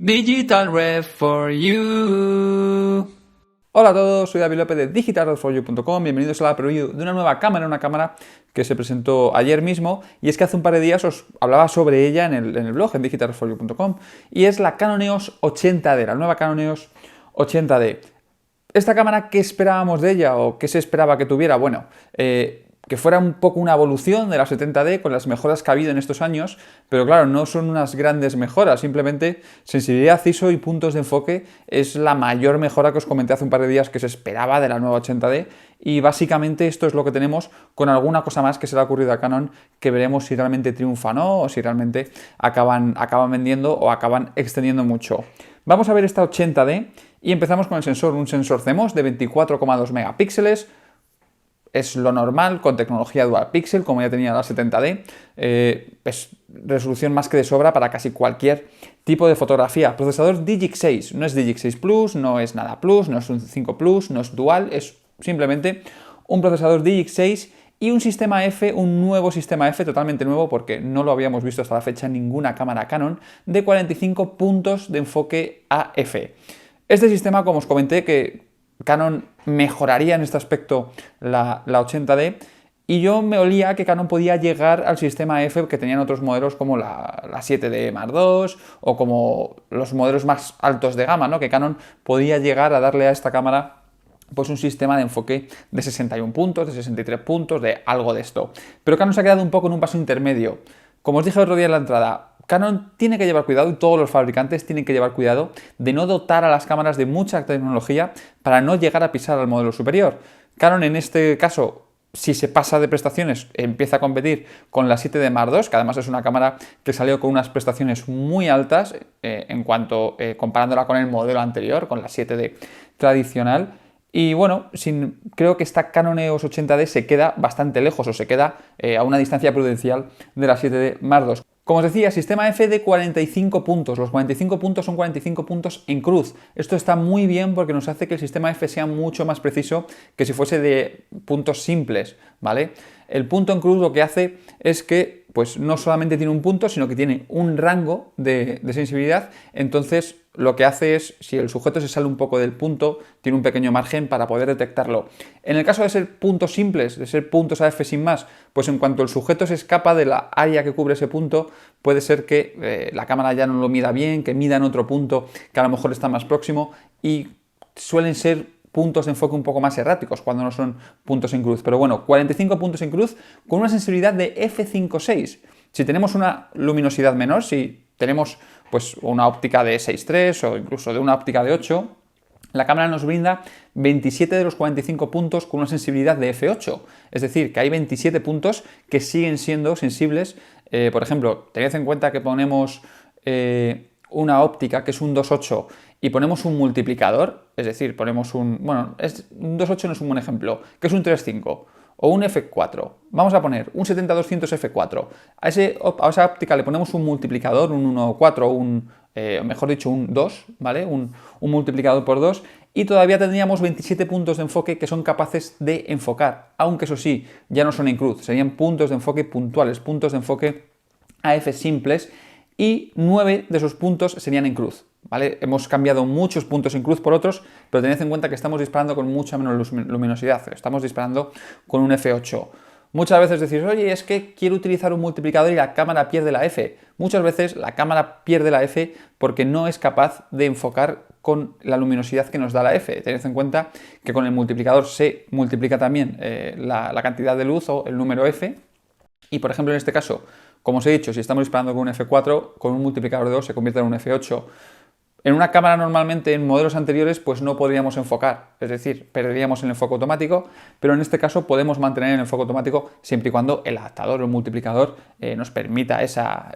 Digital Red for You. Hola a todos, soy David López de digitalredforyou.com. Bienvenidos a la preview de una nueva cámara, una cámara que se presentó ayer mismo, y es que hace un par de días os hablaba sobre ella en el blog, en digitalredforyou.com, y es la Canon EOS 80D, la nueva Canon EOS 80D. ¿Esta cámara qué esperábamos de ella o qué se esperaba que tuviera? Bueno, que fuera un poco una evolución de la 70D con las mejoras que ha habido en estos años, pero claro, no son unas grandes mejoras, simplemente sensibilidad ISO y puntos de enfoque es la mayor mejora que os comenté hace un par de días que se esperaba de la nueva 80D, y básicamente esto es lo que tenemos, con alguna cosa más que se le ha ocurrido a Canon, que veremos si realmente triunfa o no, o si realmente acaban vendiendo o acaban extendiendo mucho. Vamos a ver esta 80D y empezamos con el sensor, un sensor CMOS de 24,2 megapíxeles. Es lo normal con tecnología dual pixel, como ya tenía la 70D. Es resolución más que de sobra para casi cualquier tipo de fotografía. Procesador Digic 6, no es Digic 6 Plus, no es nada Plus, no es un 5 Plus, no es dual, es simplemente un procesador Digic 6 y un sistema F, un nuevo sistema F, totalmente nuevo porque no lo habíamos visto hasta la fecha en ninguna cámara Canon, de 45 puntos de enfoque AF. Este sistema, como os comenté, que Canon mejoraría en este aspecto la 80D, y yo me olía que Canon podía llegar al sistema F que tenían otros modelos como la 7D Mark II o como los modelos más altos de gama, ¿no? Que Canon podía llegar a darle a esta cámara pues un sistema de enfoque de 61 puntos, de 63 puntos, de algo de esto. Pero Canon se ha quedado un poco en un paso intermedio. Como os dije el otro día en la entrada, Canon tiene que llevar cuidado, y todos los fabricantes tienen que llevar cuidado de no dotar a las cámaras de mucha tecnología para no llegar a pisar al modelo superior. Canon en este caso, si se pasa de prestaciones, empieza a competir con la 7D Mark II, que además es una cámara que salió con unas prestaciones muy altas en cuanto comparándola con el modelo anterior, con la 7D tradicional. Y bueno, creo que esta Canon EOS 80D se queda bastante lejos, o se queda a una distancia prudencial de la 7D Mark II. Como os decía, sistema F de 45 puntos. Los 45 puntos son 45 puntos en cruz. Esto está muy bien porque nos hace que el sistema F sea mucho más preciso que si fuese de puntos simples, ¿vale? El punto en cruz lo que hace es que pues no solamente tiene un punto, sino que tiene un rango de sensibilidad. Entonces lo que hace es, si el sujeto se sale un poco del punto, tiene un pequeño margen para poder detectarlo. En el caso de ser puntos simples, de ser puntos AF sin más, pues en cuanto el sujeto se escapa de la área que cubre ese punto, puede ser que la cámara ya no lo mida bien, que mida en otro punto que a lo mejor está más próximo, y suelen ser puntos de enfoque un poco más erráticos cuando no son puntos en cruz. Pero bueno, 45 puntos en cruz con una sensibilidad de f5.6. Si tenemos una luminosidad menor, si tenemos pues una óptica de 6.3 o incluso de una óptica de 8, la cámara nos brinda 27 de los 45 puntos con una sensibilidad de f8. Es decir, que hay 27 puntos que siguen siendo sensibles. Por ejemplo, tened en cuenta que ponemos una óptica que es un 2.8 y ponemos un multiplicador, es decir, ponemos un 2.8 no es un buen ejemplo, que es un 3.5 o un f4. Vamos a poner un 70-200 f4. A esa óptica le ponemos un multiplicador, un 1.4, mejor dicho, un 2, ¿vale? Un multiplicador por 2, y todavía tendríamos 27 puntos de enfoque que son capaces de enfocar, aunque eso sí, ya no son en cruz, serían puntos de enfoque puntuales, puntos de enfoque AF simples, y 9 de esos puntos serían en cruz, ¿vale? Hemos cambiado muchos puntos en cruz por otros, pero tened en cuenta que estamos disparando con mucha menos luminosidad, estamos disparando con un f8. Muchas veces decís, oye, es que quiero utilizar un multiplicador y la cámara pierde la F. Muchas veces la cámara pierde la F porque no es capaz de enfocar con la luminosidad que nos da la F. Tened en cuenta que con el multiplicador se multiplica también la cantidad de luz o el número F, y por ejemplo en este caso, como os he dicho, si estamos disparando con un f4, con un multiplicador de 2 se convierte en un f8. En una cámara normalmente en modelos anteriores pues no podríamos enfocar, es decir, perderíamos el enfoque automático, pero en este caso podemos mantener el enfoque automático siempre y cuando el adaptador o el multiplicador nos permita esa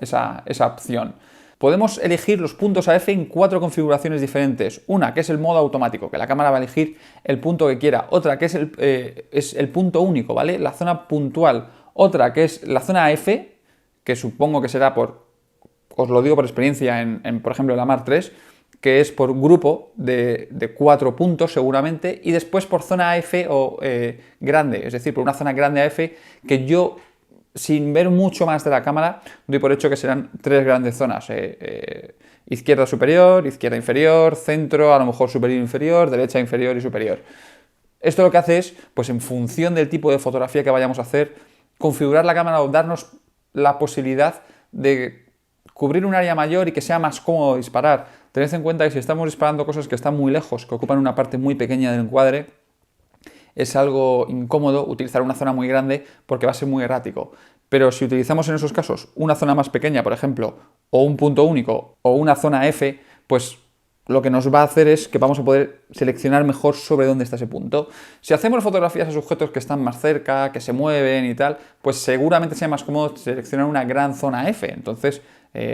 opción. Podemos elegir los puntos AF en 4 configuraciones diferentes. Una, que es el modo automático, que la cámara va a elegir el punto que quiera. Otra, que es el punto único, ¿vale? La zona puntual. Otra, que es la zona AF, que supongo que será os lo digo por experiencia por ejemplo, la Mark III, que es por grupo de 4 puntos seguramente, y después por zona AF o grande, es decir, por una zona grande AF que yo, sin ver mucho más de la cámara, doy por hecho que serán 3 grandes zonas. izquierda superior, izquierda inferior, centro, a lo mejor superior inferior, derecha inferior y superior. Esto lo que hace es, pues en función del tipo de fotografía que vayamos a hacer, configurar la cámara o darnos la posibilidad de cubrir un área mayor y que sea más cómodo disparar. Tened en cuenta que si estamos disparando cosas que están muy lejos, que ocupan una parte muy pequeña del encuadre, es algo incómodo utilizar una zona muy grande porque va a ser muy errático. Pero si utilizamos en esos casos una zona más pequeña, por ejemplo, o un punto único, o una zona F, pues lo que nos va a hacer es que vamos a poder seleccionar mejor sobre dónde está ese punto. Si hacemos fotografías a sujetos que están más cerca, que se mueven y tal, pues seguramente sea más cómodo seleccionar una gran zona F. Entonces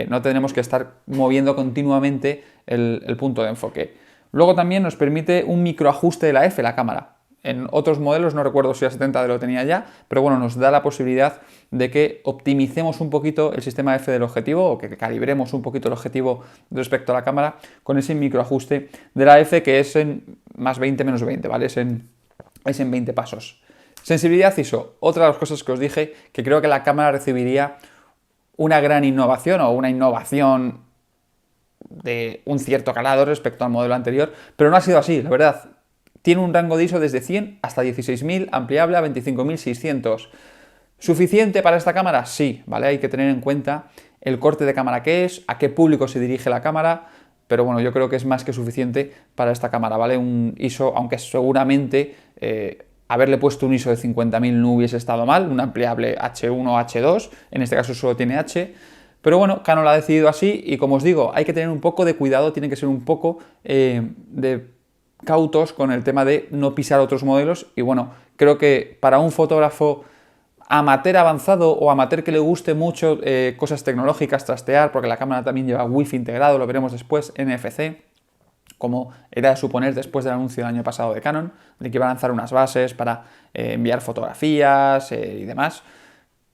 no tendremos que estar moviendo continuamente el punto de enfoque. Luego también nos permite un microajuste de la F, la cámara. En otros modelos, no recuerdo si a 70 lo tenía ya, pero bueno, nos da la posibilidad de que optimicemos un poquito el sistema F del objetivo o que calibremos un poquito el objetivo respecto a la cámara con ese microajuste de la F que es en más 20 menos 20, ¿vale? Es en 20 pasos. Sensibilidad ISO, otra de las cosas que os dije que creo que la cámara recibiría una gran innovación o una innovación de un cierto calado respecto al modelo anterior, pero no ha sido así, la verdad. Tiene un rango de ISO desde 100 hasta 16.000, ampliable a 25.600. ¿Suficiente para esta cámara? Sí, ¿vale? Hay que tener en cuenta el corte de cámara que es, a qué público se dirige la cámara, pero bueno, yo creo que es más que suficiente para esta cámara, ¿vale? Un ISO, aunque seguramente haberle puesto un ISO de 50.000 no hubiese estado mal, un ampliable H1 o H2, en este caso solo tiene H, pero bueno, Canon lo ha decidido así y como os digo, hay que tener un poco de cuidado, tiene que ser un poco de cautos con el tema de no pisar otros modelos y bueno, creo que para un fotógrafo amateur avanzado o amateur que le guste mucho cosas tecnológicas, trastear, porque la cámara también lleva Wi-Fi integrado, lo veremos después, NFC, como era de suponer después del anuncio del año pasado de Canon, de que iba a lanzar unas bases para enviar fotografías y demás.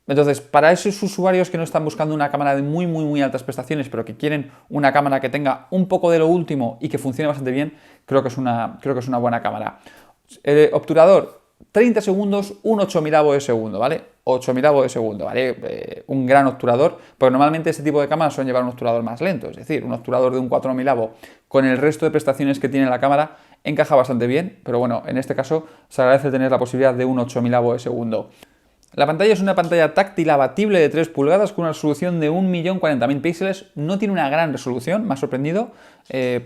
Entonces, para esos usuarios que no están buscando una cámara de muy altas prestaciones, pero que quieren una cámara que tenga un poco de lo último y que funcione bastante bien, creo que es una buena cámara. Obturador, 30 segundos, un 8000avo de segundo, ¿vale? 8000avo de segundo, ¿vale? Un gran obturador, porque normalmente este tipo de cámaras suelen llevar un obturador más lento, es decir, un obturador de un 4000avo con el resto de prestaciones que tiene la cámara encaja bastante bien, pero bueno, en este caso se agradece tener la posibilidad de un 8000avo de segundo. La pantalla es una pantalla táctil abatible de 3 pulgadas con una resolución de 1.040.000 píxeles. No tiene una gran resolución, me ha sorprendido.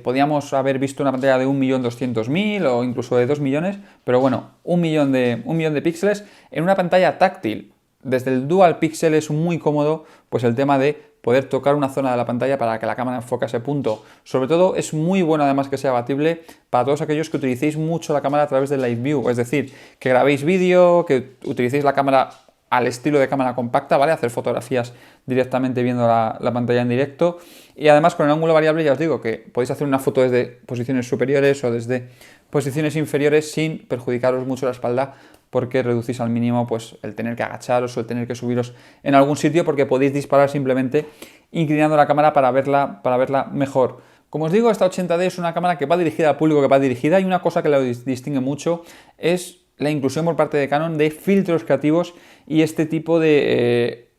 Podíamos haber visto una pantalla de 1.200.000 o incluso de 2 millones, pero bueno, 1 millón de píxeles en una pantalla táctil. Desde el Dual Pixel es muy cómodo pues el tema de poder tocar una zona de la pantalla para que la cámara enfoque a ese punto. Sobre todo es muy bueno además que sea abatible para todos aquellos que utilicéis mucho la cámara a través de Live View, es decir, que grabéis vídeo, que utilicéis la cámara al estilo de cámara compacta, ¿vale? Hacer fotografías directamente viendo la pantalla en directo. Y además con el ángulo variable ya os digo que podéis hacer una foto desde posiciones superiores o desde posiciones inferiores sin perjudicaros mucho la espalda, porque reducís al mínimo pues el tener que agacharos o el tener que subiros en algún sitio, porque podéis disparar simplemente inclinando la cámara para verla mejor. Como os digo, esta 80D es una cámara que va dirigida al público que va dirigida, y una cosa que la distingue mucho es la inclusión por parte de Canon de filtros creativos y este tipo de,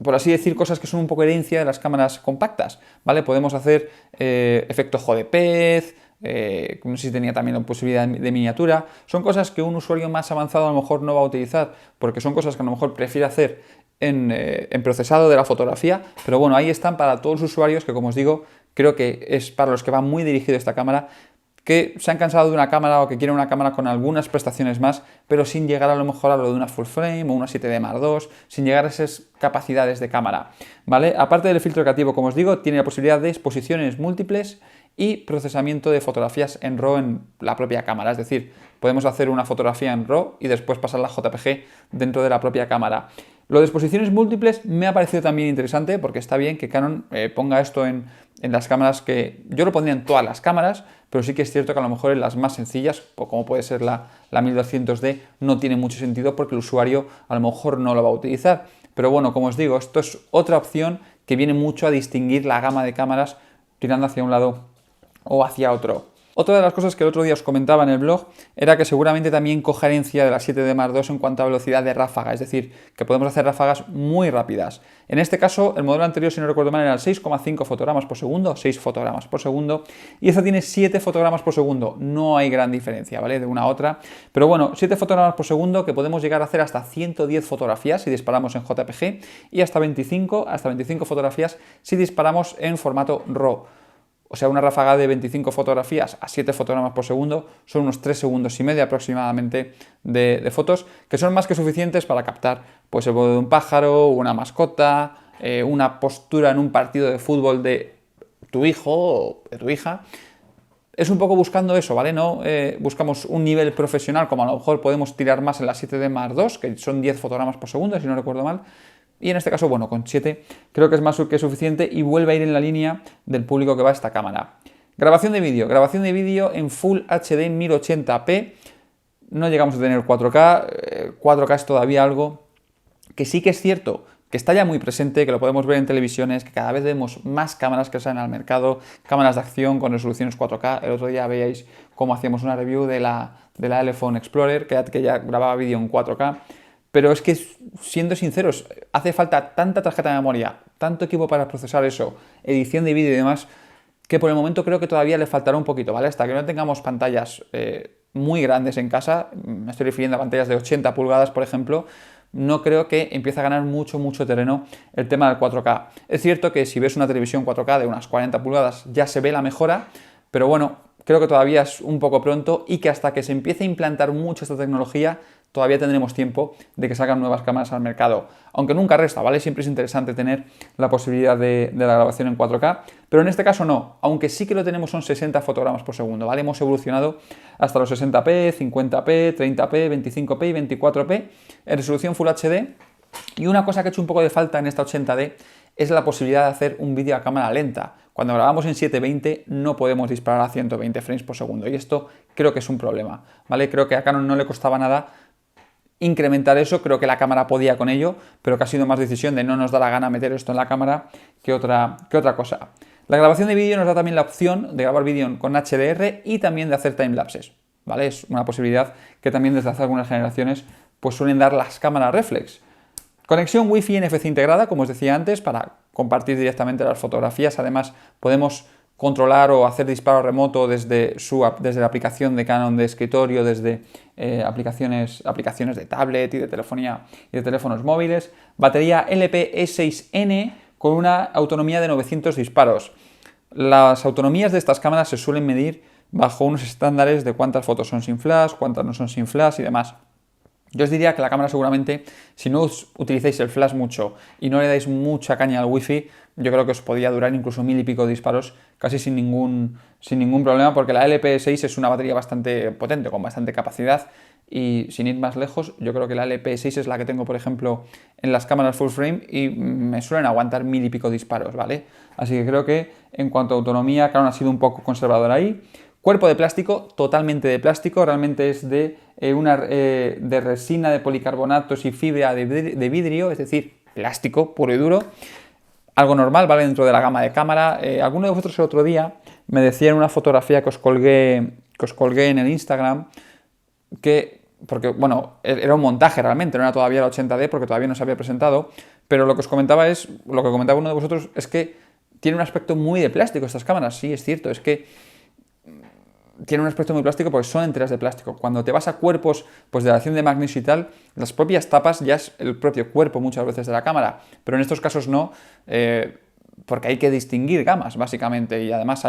por así decir, cosas que son un poco herencia de las cámaras compactas, ¿vale? Podemos hacer efecto ojo de pez, no sé si tenía también la posibilidad de miniatura. Son cosas que un usuario más avanzado a lo mejor no va a utilizar, porque son cosas que a lo mejor prefiere hacer en procesado de la fotografía, pero bueno, ahí están para todos los usuarios que, como os digo, creo que es para los que va muy dirigido esta cámara, que se han cansado de una cámara o que quieren una cámara con algunas prestaciones más, pero sin llegar a lo mejor a lo de una full frame o una 7D Mark II, sin llegar a esas capacidades de cámara, ¿vale? Aparte del filtro creativo, como os digo, tiene la posibilidad de exposiciones múltiples y procesamiento de fotografías en RAW en la propia cámara, es decir, podemos hacer una fotografía en RAW y después pasarla a JPG dentro de la propia cámara. Lo de exposiciones múltiples me ha parecido también interesante, porque está bien que Canon ponga esto en las cámaras, que yo lo pondría en todas las cámaras, pero sí que es cierto que a lo mejor en las más sencillas, como puede ser la 1200D, no tiene mucho sentido porque el usuario a lo mejor no lo va a utilizar. Pero bueno, como os digo, esto es otra opción que viene mucho a distinguir la gama de cámaras tirando hacia un lado o hacia otro. Otra de las cosas que el otro día os comentaba en el blog era que seguramente también coja herencia de la 7D Mark II en cuanto a velocidad de ráfaga, es decir, que podemos hacer ráfagas muy rápidas. En este caso, el modelo anterior, si no recuerdo mal, era el 6,5 fotogramas por segundo, 6 fotogramas por segundo, y esta tiene 7 fotogramas por segundo. No hay gran diferencia, ¿vale? De una a otra. Pero bueno, 7 fotogramas por segundo que podemos llegar a hacer hasta 110 fotografías si disparamos en JPG y hasta 25 fotografías si disparamos en formato RAW. O sea, una ráfaga de 25 fotografías a 7 fotogramas por segundo son unos 3 segundos y medio aproximadamente de fotos, que son más que suficientes para captar pues, el vuelo de un pájaro, una mascota, una postura en un partido de fútbol de tu hijo o de tu hija. Es un poco buscando eso, ¿vale? No buscamos un nivel profesional, como a lo mejor podemos tirar más en la 7D Mark II, que son 10 fotogramas por segundo, si no recuerdo mal. Y en este caso, bueno, con 7 creo que es más que suficiente y vuelve a ir en la línea del público que va a esta cámara. Grabación de vídeo en Full HD 1080p. No llegamos a tener 4K, 4K es todavía algo que sí que es cierto que está ya muy presente, que lo podemos ver en televisiones, que cada vez vemos más cámaras que salen al mercado, cámaras de acción con resoluciones 4K. El otro día veíais cómo hacíamos una review de la iPhone Explorer, que ya grababa vídeo en 4K. Pero es que, siendo sinceros, hace falta tanta tarjeta de memoria, tanto equipo para procesar eso, edición de vídeo y demás, que por el momento creo que todavía le faltará un poquito, ¿vale? Hasta que no tengamos pantallas muy grandes en casa, me estoy refiriendo a pantallas de 80 pulgadas, por ejemplo, no creo que empiece a ganar mucho terreno el tema del 4K. Es cierto que si ves una televisión 4K de unas 40 pulgadas ya se ve la mejora, pero bueno, creo que todavía es un poco pronto y que hasta que se empiece a implantar mucho esta tecnología, todavía tendremos tiempo de que salgan nuevas cámaras al mercado. Aunque nunca resta, ¿vale? Siempre es interesante tener la posibilidad de la grabación en 4K, pero en este caso no. Aunque sí que lo tenemos son 60 fotogramas por segundo, ¿vale? Hemos evolucionado hasta los 60p, 50p, 30p, 25p y 24p en resolución Full HD. Y una cosa que ha hecho un poco de falta en esta 80D es la posibilidad de hacer un vídeo a cámara lenta. Cuando grabamos en 720 no podemos disparar a 120 frames por segundo y esto creo que es un problema, ¿vale? Creo que a Canon no le costaba nada incrementar eso, creo que la cámara podía con ello, pero que ha sido más decisión de no nos da la gana meter esto en la cámara que otra cosa. La grabación de vídeo nos da también la opción de grabar vídeo con HDR y también de hacer timelapses, ¿vale? Es una posibilidad que también desde hace algunas generaciones pues suelen dar las cámaras reflex. Conexión Wi-Fi NFC integrada, como os decía antes, para compartir directamente las fotografías. Además, podemos controlar o hacer disparo remoto desde la aplicación de Canon de escritorio, desde aplicaciones de tablet y de telefonía y de teléfonos móviles. Batería LP-E6N con una autonomía de 900 disparos. Las autonomías de estas cámaras se suelen medir bajo unos estándares de cuántas fotos son sin flash, cuántas no son sin flash y demás. Yo os diría que la cámara seguramente, si no utilizáis el flash mucho y no le dais mucha caña al wifi, yo creo que os podría durar incluso 1000 y pico disparos casi sin ningún problema, porque la LP6 es una batería bastante potente, con bastante capacidad, y sin ir más lejos, yo creo que la LP6 es la que tengo, por ejemplo, en las cámaras full frame y me suelen aguantar 1000 y pico disparos, ¿vale? Así que creo que en cuanto a autonomía, Canon ha sido un poco conservador ahí. Cuerpo de plástico, totalmente de plástico, realmente es de resina de policarbonatos y fibra de vidrio, es decir, plástico puro y duro. Algo normal, ¿vale? Dentro de la gama de cámara. Alguno de vosotros el otro día me decía en una fotografía que os colgué en el Instagram porque, bueno, era un montaje realmente, no era todavía la 80D porque todavía no se había presentado, pero lo que comentaba uno de vosotros es que tiene un aspecto muy de plástico estas cámaras. Sí, es cierto, es que tiene un aspecto muy plástico porque son enteras de plástico. Cuando te vas a cuerpos pues de aleación de magnesio y tal, las propias tapas ya es el propio cuerpo muchas veces de la cámara, pero en estos casos no, porque hay que distinguir gamas básicamente, y además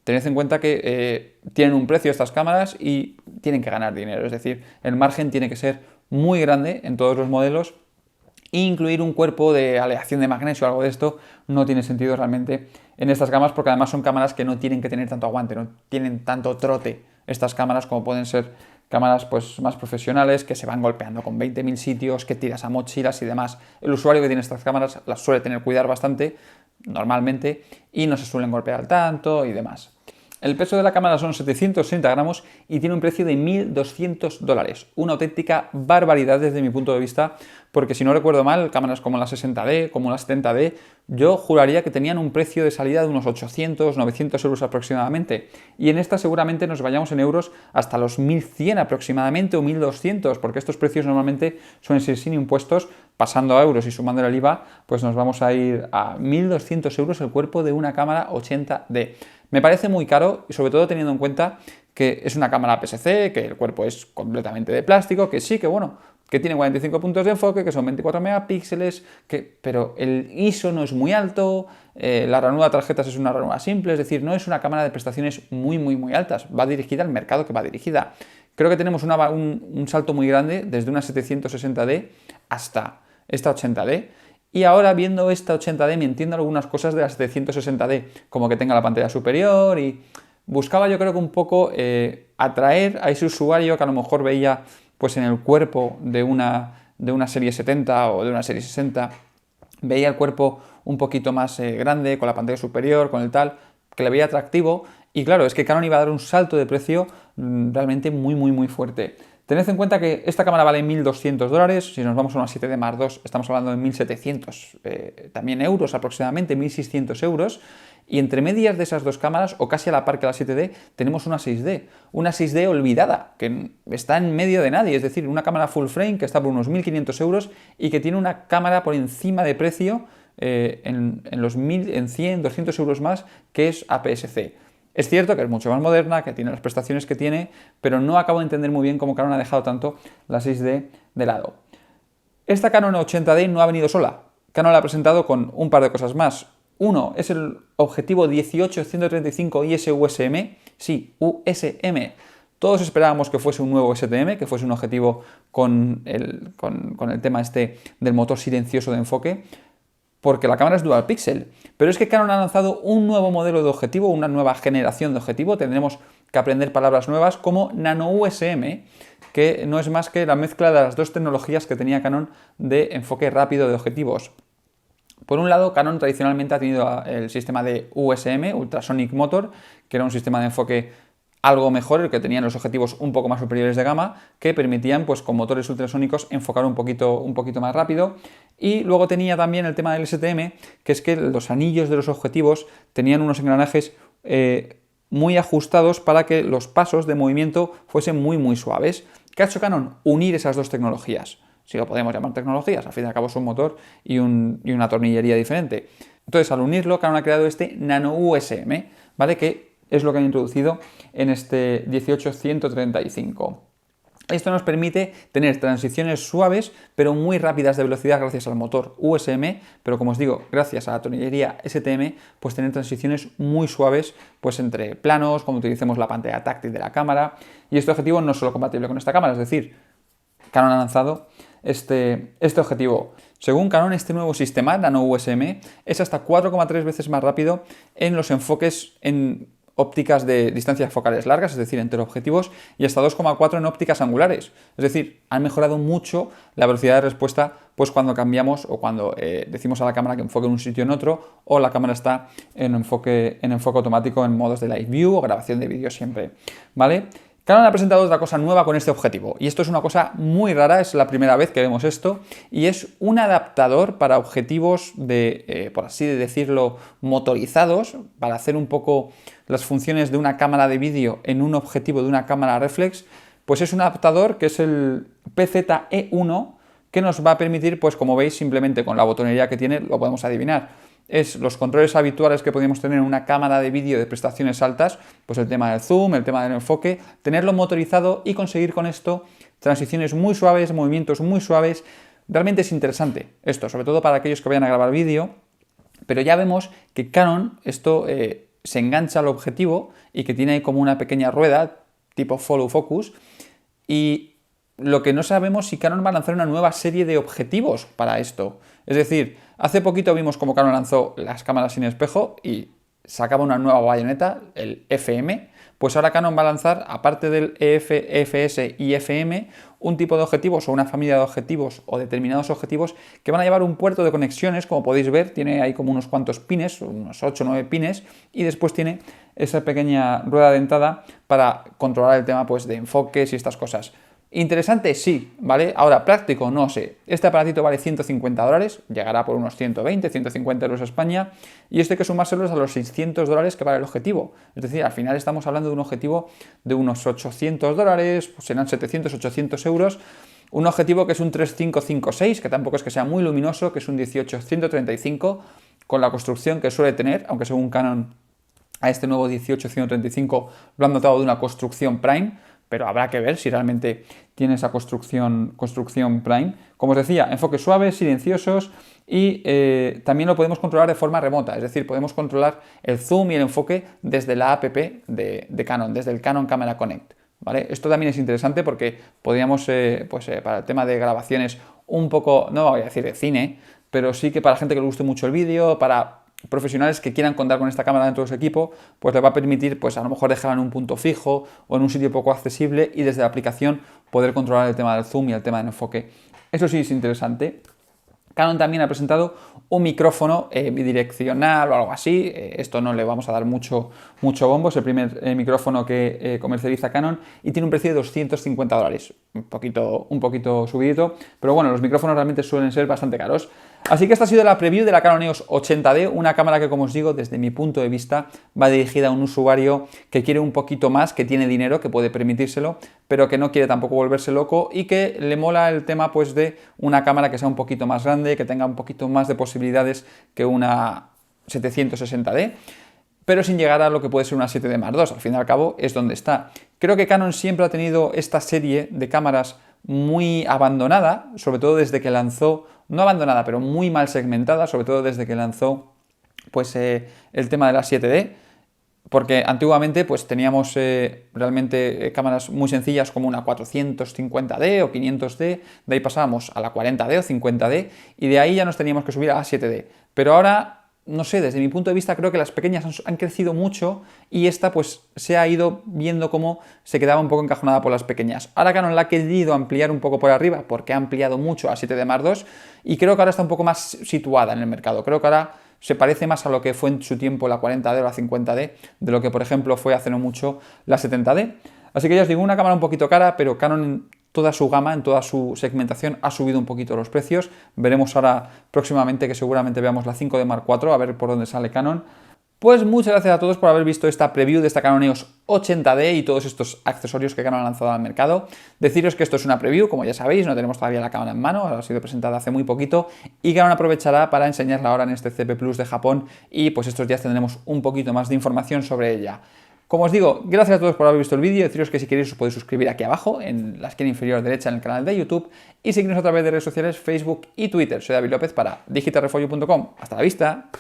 tened en cuenta que tienen un precio estas cámaras y tienen que ganar dinero, es decir, el margen tiene que ser muy grande en todos los modelos. Incluir un cuerpo de aleación de magnesio o algo de esto no tiene sentido realmente en estas cámaras, porque además son cámaras que no tienen que tener tanto aguante, no tienen tanto trote estas cámaras como pueden ser cámaras pues más profesionales que se van golpeando con 20.000 sitios, que tiras a mochilas y demás. El usuario que tiene estas cámaras las suele tener cuidar bastante normalmente y no se suelen golpear tanto y demás. El peso de la cámara son 760 gramos y tiene un precio de $1.200. Una auténtica barbaridad desde mi punto de vista, porque si no recuerdo mal, cámaras como la 60D, como la 70D, yo juraría que tenían un precio de salida de unos 800, 900 euros aproximadamente. Y en esta seguramente nos vayamos en euros hasta los 1100 aproximadamente o 1200, porque estos precios normalmente suelen ser sin impuestos. Pasando a euros y sumando el IVA, pues nos vamos a ir a 1200 euros el cuerpo de una cámara 80D. Me parece muy caro, y sobre todo teniendo en cuenta que es una cámara APS-C, que el cuerpo es completamente de plástico, que sí, que bueno, que tiene 45 puntos de enfoque, que son 24 megapíxeles, pero el ISO no es muy alto, la ranura de tarjetas es una ranura simple, es decir, no es una cámara de prestaciones muy altas, va dirigida al mercado que va dirigida. Creo que tenemos un salto muy grande desde una 760D hasta esta 80D. Y ahora viendo esta 80D me entiendo algunas cosas de la 760D, como que tenga la pantalla superior y buscaba yo creo que un poco atraer a ese usuario que a lo mejor veía pues en el cuerpo de una serie 70 o de una serie 60, veía el cuerpo un poquito más grande, con la pantalla superior, con el tal, que le veía atractivo. Y claro, es que Canon iba a dar un salto de precio realmente muy fuerte. Tened en cuenta que esta cámara vale $1.200, si nos vamos a una 7D Mark II estamos hablando de 1.700 también euros aproximadamente, 1.600 euros, y entre medias de esas dos cámaras, o casi a la par que la 7D, tenemos una 6D olvidada, que está en medio de nadie, es decir, una cámara full frame que está por unos 1.500 euros y que tiene una cámara por encima de precio en 100, 200 euros más, que es APS-C. Es cierto que es mucho más moderna, que tiene las prestaciones que tiene, pero no acabo de entender muy bien cómo Canon ha dejado tanto la 6D de lado. Esta Canon 80D no ha venido sola. Canon la ha presentado con un par de cosas más. Uno es el objetivo 18-135 IS-USM. Sí, USM. Todos esperábamos que fuese un nuevo STM, que fuese un objetivo con el tema este del motor silencioso de enfoque, porque la cámara es dual pixel. Pero es que Canon ha lanzado un nuevo modelo de objetivo, una nueva generación de objetivo. Tendremos que aprender palabras nuevas como Nano USM, que no es más que la mezcla de las dos tecnologías que tenía Canon de enfoque rápido de objetivos. Por un lado, Canon tradicionalmente ha tenido el sistema de USM, Ultrasonic Motor, que era un sistema de enfoque algo mejor, el que tenían los objetivos un poco más superiores de gama, que permitían, pues con motores ultrasónicos, enfocar un poquito más rápido. Y luego tenía también el tema del STM, que es que los anillos de los objetivos tenían unos engranajes muy ajustados para que los pasos de movimiento fuesen muy suaves. ¿Qué ha hecho Canon? Unir esas dos tecnologías. Si lo podemos llamar tecnologías, al fin y al cabo es un motor y una tornillería diferente. Entonces, al unirlo, Canon ha creado este Nano USM, ¿vale? Que es lo que han introducido en este 18-135. Esto nos permite tener transiciones suaves, pero muy rápidas de velocidad gracias al motor USM, pero como os digo, gracias a la tornillería STM, pues tener transiciones muy suaves pues entre planos, cuando utilicemos la pantalla táctil de la cámara. Y este objetivo no es solo compatible con esta cámara, es decir, Canon ha lanzado este objetivo. Según Canon, este nuevo sistema, Nano USM, es hasta 4,3 veces más rápido en los enfoques en ópticas de distancias focales largas, es decir, entre objetivos, y hasta 2,4 en ópticas angulares. Es decir, han mejorado mucho la velocidad de respuesta pues cuando cambiamos o cuando decimos a la cámara que enfoque en un sitio o en otro, o la cámara está en enfoque automático en modos de live view o grabación de vídeo siempre, ¿vale? Canon ha presentado otra cosa nueva con este objetivo, y esto es una cosa muy rara, es la primera vez que vemos esto, y es un adaptador para objetivos por así decirlo, motorizados, para hacer un poco las funciones de una cámara de vídeo en un objetivo de una cámara reflex. Pues es un adaptador que es el PZE1, que nos va a permitir, pues como veis, simplemente con la botonería que tiene, lo podemos adivinar. Es los controles habituales que podemos tener en una cámara de vídeo de prestaciones altas, pues el tema del zoom, el tema del enfoque, tenerlo motorizado y conseguir con esto transiciones muy suaves, movimientos muy suaves. Realmente es interesante esto, sobre todo para aquellos que vayan a grabar vídeo, pero ya vemos que Canon esto se engancha al objetivo y que tiene ahí como una pequeña rueda tipo follow focus, y lo que no sabemos si Canon va a lanzar una nueva serie de objetivos para esto. Es decir, hace poquito vimos cómo Canon lanzó las cámaras sin espejo y sacaba una nueva bayoneta, el FM. Pues ahora Canon va a lanzar, aparte del EF, EFS y FM, un tipo de objetivos o una familia de objetivos o determinados objetivos que van a llevar un puerto de conexiones, como podéis ver, tiene ahí como unos cuantos pines, unos 8 o 9 pines, y después tiene esa pequeña rueda dentada para controlar el tema pues, de enfoques y estas cosas. Interesante, sí, ¿vale? Ahora, práctico, no sé. Este aparatito vale $150, llegará por unos 120, 150 euros a España, y esto hay que sumárselos a los $600 que vale el objetivo. Es decir, al final estamos hablando de un objetivo de unos $800, pues serán 700, 800 euros. Un objetivo que es un 3556, que tampoco es que sea muy luminoso, que es un 18-135, con la construcción que suele tener, aunque según Canon a este nuevo 18-135 lo han dotado de una construcción Prime, pero habrá que ver si realmente tiene esa construcción Prime. Como os decía, enfoques suaves, silenciosos y también lo podemos controlar de forma remota, es decir, podemos controlar el zoom y el enfoque desde la app de Canon, desde el Canon Camera Connect. ¿Vale? Esto también es interesante porque podríamos, para el tema de grabaciones un poco, no voy a decir de cine, pero sí que para gente que le guste mucho el vídeo, para profesionales que quieran contar con esta cámara dentro de su equipo, pues les va a permitir, pues a lo mejor dejarla en un punto fijo o en un sitio poco accesible y desde la aplicación poder controlar el tema del zoom y el tema del enfoque. Eso sí es interesante. Canon también ha presentado un micrófono bidireccional o algo así. Esto no le vamos a dar mucho bombo. Es el primer micrófono que comercializa Canon y tiene un precio de $250. Un poquito subidito, pero bueno, los micrófonos realmente suelen ser bastante caros. Así que esta ha sido la preview de la Canon EOS 80D, una cámara que, como os digo, desde mi punto de vista va dirigida a un usuario que quiere un poquito más, que tiene dinero, que puede permitírselo, pero que no quiere tampoco volverse loco y que le mola el tema pues de una cámara que sea un poquito más grande, que tenga un poquito más de posibilidades que una 760D, pero sin llegar a lo que puede ser una 7D Mark II. Al fin y al cabo es donde está. Creo que Canon siempre ha tenido esta serie de cámaras muy abandonada, sobre todo desde que lanzó, no abandonada, pero muy mal segmentada, sobre todo desde que lanzó pues el tema de la 7D, porque antiguamente pues teníamos realmente cámaras muy sencillas como una 450D o 500D, de ahí pasábamos a la 40D o 50D y de ahí ya nos teníamos que subir a la 7D, pero ahora no sé, desde mi punto de vista creo que las pequeñas han crecido mucho y esta pues se ha ido viendo cómo se quedaba un poco encajonada por las pequeñas. Ahora Canon la ha querido ampliar un poco por arriba porque ha ampliado mucho a 7D Mark II y creo que ahora está un poco más situada en el mercado. Creo que ahora se parece más a lo que fue en su tiempo la 40D o la 50D de lo que por ejemplo fue hace no mucho la 70D. Así que ya os digo, una cámara un poquito cara, pero Canon en toda su gama, en toda su segmentación, ha subido un poquito los precios. Veremos ahora próximamente, que seguramente veamos la 5D Mark IV, a ver por dónde sale Canon. Pues muchas gracias a todos por haber visto esta preview de esta Canon EOS 80D y todos estos accesorios que Canon ha lanzado al mercado. Deciros que esto es una preview, como ya sabéis, no tenemos todavía la cámara en mano, ha sido presentada hace muy poquito y Canon aprovechará para enseñarla ahora en este CP Plus de Japón y pues estos días tendremos un poquito más de información sobre ella. Como os digo, gracias a todos por haber visto el vídeo. Deciros que si queréis os podéis suscribir aquí abajo, en la esquina inferior derecha en el canal de YouTube, y seguirnos a través de redes sociales, Facebook y Twitter. Soy David López para digitalrefolio.com. ¡Hasta la vista!